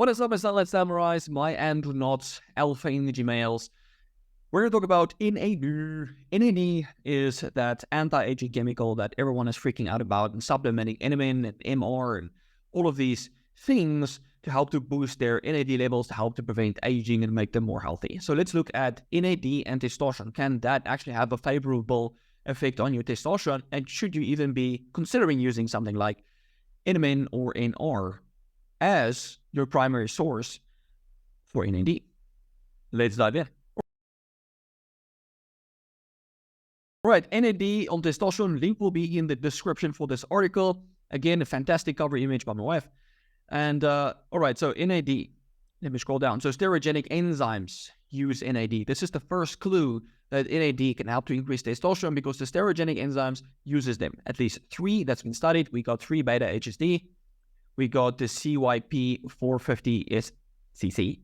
What is up, let's summarize my and not alpha energy males. We're going to talk about NAD. NAD is that anti-aging chemical that everyone is freaking out about and supplementing NMN and MR and all of these things to help to boost their NAD levels, to help to prevent aging and make them more healthy. So let's look at NAD and testosterone. Can that actually have a favorable effect on your testosterone? And should you even be considering using something like NMN or NR as your primary source for NAD? Let's dive in. Alright, NAD on testosterone, link will be in the description for this article. Again, a fantastic cover image by my wife. And alright, so NAD, let me scroll down. So steroidogenic enzymes use NAD. This is the first clue that NAD can help to increase testosterone because the steroidogenic enzymes uses them. At least 3 that's been studied. We got 3 beta HSD. We got the CYP450SCC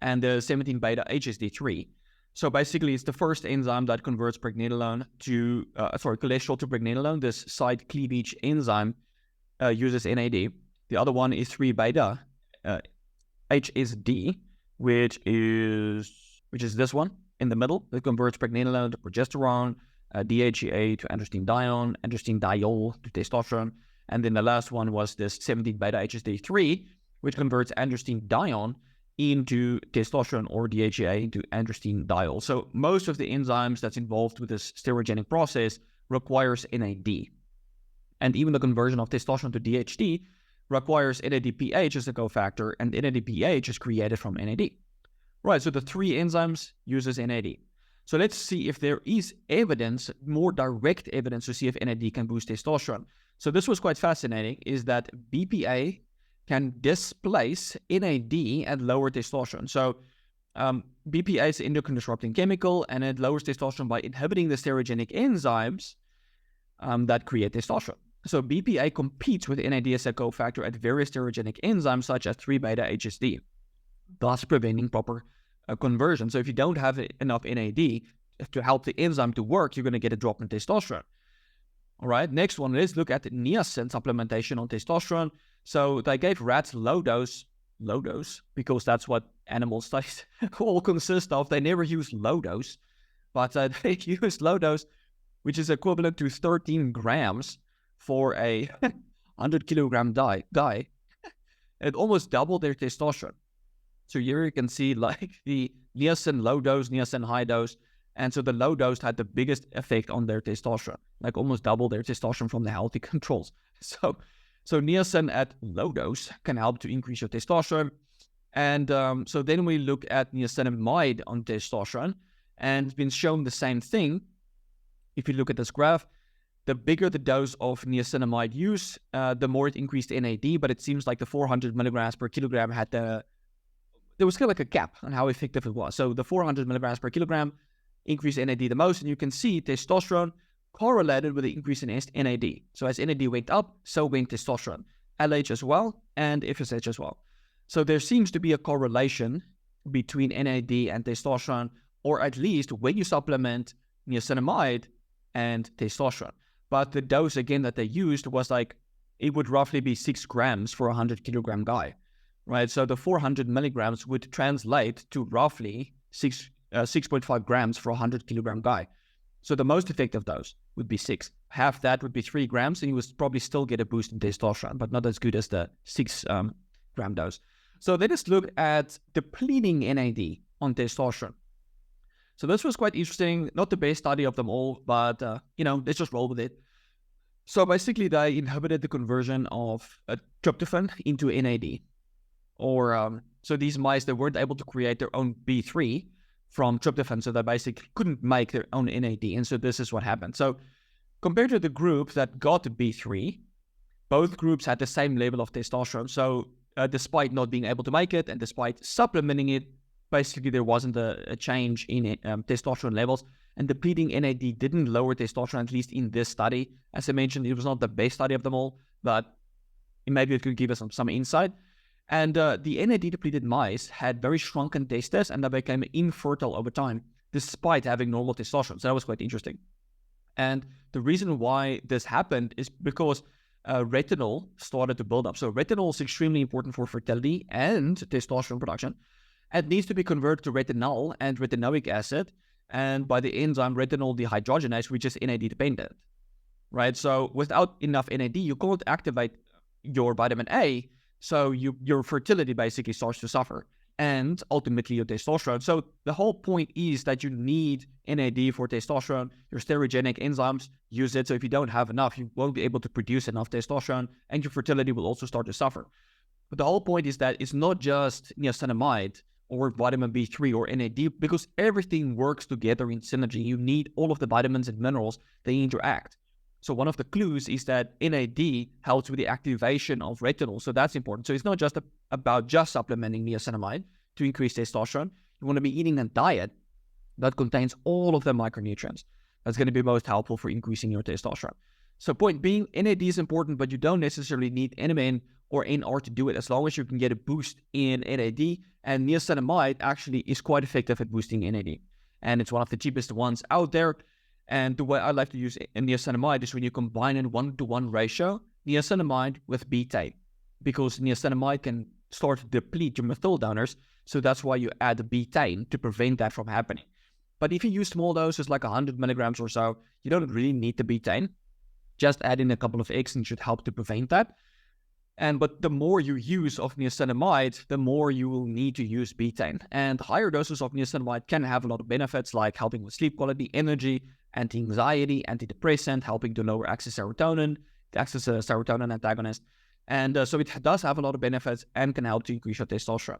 and the 17 beta HSD3. So basically, it's the first enzyme that converts pregnenolone to, cholesterol to pregnenolone. This side cleavage enzyme uses NAD. The other one is 3 beta HSD, which is this one in the middle. It converts pregnenolone to progesterone, DHEA to androstenedione, androstenediol to testosterone. And then the last one was this 17 beta HSD3, which converts androstenedione into testosterone or DHEA into androstenediol. So most of the enzymes that's involved with this steroidogenic process requires NAD. And even the conversion of testosterone to DHT requires NADPH as a cofactor, and NADPH is created from NAD. Right, so the 3 enzymes uses NAD. So let's see if there is evidence, more direct evidence to see if NAD can boost testosterone. So this was quite fascinating, is that BPA can displace NAD and lower testosterone. So BPA is an endocrine disrupting chemical, and it lowers testosterone by inhibiting the steroidogenic enzymes that create testosterone. So BPA competes with NAD as a cofactor at various steroidogenic enzymes such as 3 beta HSD, thus preventing proper conversion. So if you don't have enough NAD to help the enzyme to work, you're going to get a drop in testosterone. All right, next one, let's look at niacin supplementation on testosterone. So they gave rats low dose, because that's what animal studies all consist of. They never use low dose, but they use low dose, which is equivalent to 13 grams for a 100 kilogram guy. It almost doubled their testosterone. So here you can see like the niacin low dose, niacin high dose. And so the low dose had the biggest effect on their testosterone, like almost double their testosterone from the healthy controls. So niacin at low dose can help to increase your testosterone. And so then we look at niacinamide on testosterone, and it's been shown the same thing. If you look at this graph, the bigger the dose of niacinamide use, the more it increased NAD, but it seems like the 400 milligrams per kilogram had there was kind of like a cap on how effective it was. So the 400 milligrams per kilogram increased NAD the most, and you can see testosterone correlated with the increase in NAD. So as NAD went up, so went testosterone, LH as well, and FSH as well. So there seems to be a correlation between NAD and testosterone, or at least when you supplement niacinamide and testosterone. But the dose, again, that they used was like, it would roughly be 6 grams for a 100 kilogram guy, right? So the 400 milligrams would translate to roughly 6.5 grams for a 100 kilogram guy. So the most effective dose would be 6. Half that would be 3 grams, and you would probably still get a boost in testosterone, but not as good as the 6 gram dose. So let us look at depleting NAD on testosterone. So this was quite interesting. Not the best study of them all, but let's just roll with it. So basically, they inhibited the conversion of tryptophan into NAD. So these mice, they weren't able to create their own B3 from tryptophan, so they basically couldn't make their own NAD, and so this is what happened. So compared to the group that got B3, both groups had the same level of testosterone. So despite not being able to make it, and despite supplementing it, basically there wasn't a change in testosterone levels, and depleting NAD didn't lower testosterone, at least in this study. As I mentioned, it was not the best study of them all, but maybe it could give us some insight. And the NAD-depleted mice had very shrunken testes, and they became infertile over time, despite having normal testosterone. So that was quite interesting. And the reason why this happened is because retinol started to build up. So retinol is extremely important for fertility and testosterone production. It needs to be converted to retinol and retinoic acid, and by the enzyme retinol dehydrogenase, which is NAD dependent, right? So without enough NAD, you can't activate your vitamin A, so your fertility basically starts to suffer, and ultimately your testosterone. So the whole point is that you need NAD for testosterone. Your steroidogenic enzymes use it, so if you don't have enough, you won't be able to produce enough testosterone, and your fertility will also start to suffer. But the whole point is that it's not just niacinamide or vitamin B3 or NAD, because everything works together in synergy. You need all of the vitamins and minerals, they interact. So one of the clues is that NAD helps with the activation of retinol. So that's important. So it's not just about just supplementing niacinamide to increase testosterone. You want to be eating a diet that contains all of the micronutrients. That's going to be most helpful for increasing your testosterone. So point being, NAD is important, but you don't necessarily need NMN or NR to do it, as long as you can get a boost in NAD. And niacinamide actually is quite effective at boosting NAD. And it's one of the cheapest ones out there. And the way I like to use niacinamide is when you combine in 1-to-1 ratio niacinamide with betaine, because niacinamide can start to deplete your methyl donors. So that's why you add the betaine to prevent that from happening. But if you use small doses, like 100 milligrams or so, you don't really need the betaine. Just add in a couple of eggs and should help to prevent that. But the more you use of niacinamide, the more you will need to use betaine. And higher doses of niacinamide can have a lot of benefits, like helping with sleep quality, energy, anti-anxiety, antidepressant, helping to lower excess serotonin, the excess serotonin antagonist. And so it does have a lot of benefits and can help to increase your testosterone.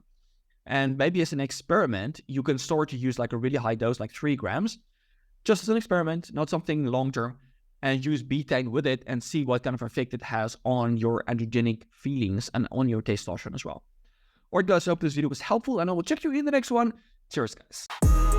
And maybe as an experiment, you can start to use like a really high dose, like 3 grams, just as an experiment, not something long-term, and use betaine with it and see what kind of effect it has on your androgenic feelings and on your testosterone as well. Alright guys, I hope this video was helpful, and I will check you in the next one. Cheers guys.